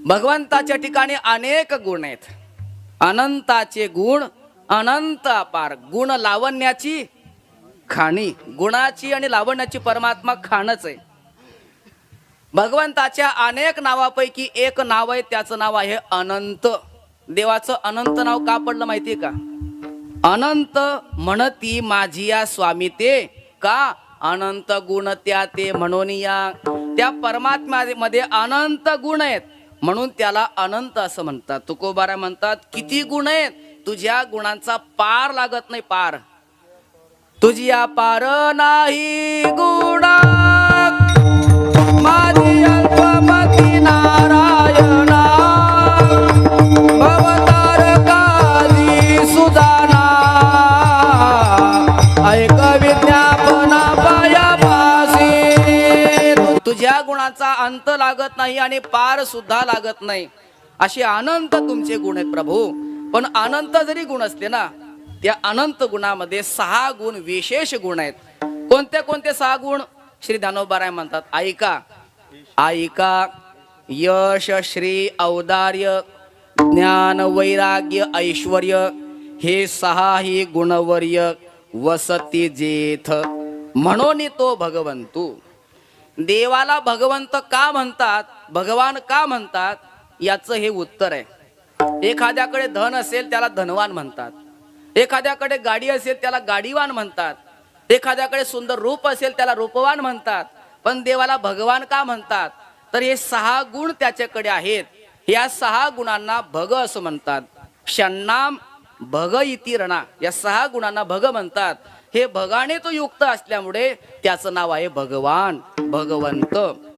भगवंताच्या ठिकाणी अनेक गुण आहेत. अनंताचे गुण, अनंत अपार. गुण लावण्याची खाणी, गुणाची आणि लावण्याची परमात्मा खाणच आहे. भगवंताच्या अनेक नावापैकी एक नाव आहे, त्याचं नाव आहे अनंत. देवाचं अनंत नाव का पडलं माहितीये का? अनंत म्हणती माझिया स्वामी ते, का अनंत गुण त्या ते म्हणून या. त्या परमात्म्यामध्ये अनंत गुण आहेत म्हणून त्याला अनंत असं म्हणतात. तुकोबारा म्हणतात किती गुण आहेत, तुझ्या गुणांचा पार लागत नाही. पार तुझ्या पार नाही गुणा माझी अल्पमती नारायणा भवतारकाली सुजाना ऐक विज्ञापना पायापासी. तुझ्या गुणाचा अंत लागत नाही आणि पार सुद्धा लागत नाही, असे अनंत तुमचे गुण आहेत प्रभू. पण अनंत जरी गुण असले ना, त्या अनंत गुणामध्ये 6 गुण विशेष गुण आहेत. कोणते कोणते 6 गुण? श्री ज्ञानोबाराय म्हणतात ऐका. ऐका. यश, श्री, औदार्य, ज्ञान, वैराग्य, ऐश्वर्य हे 6 ही गुणवर्य वसती जेथ म्हणून तो भगवंतू. देवाला भगवंत का म्हणतात, भगवान का म्हणतात, याचं हे उत्तर आहे. एखाद्याकडे धन असेल त्याला धनवान म्हणतात, एखाद्याकडे गाडी असेल त्याला गाडीवान म्हणतात, एखाद्याकडे सुंदर रूप असेल त्याला रूपवान म्हणतात. पण देवाला भगवान का म्हणतात? तर हे 6 गुण त्याच्याकडे आहेत. या 6 गुणांना भग असं म्हणतात. षण्णाम भग इति रणा, या 6 गुणांना भग म्हणतात. हे भगाने तो युक्त असल्यामुळे त्याचं नाव आहे भगवान, भगवंत.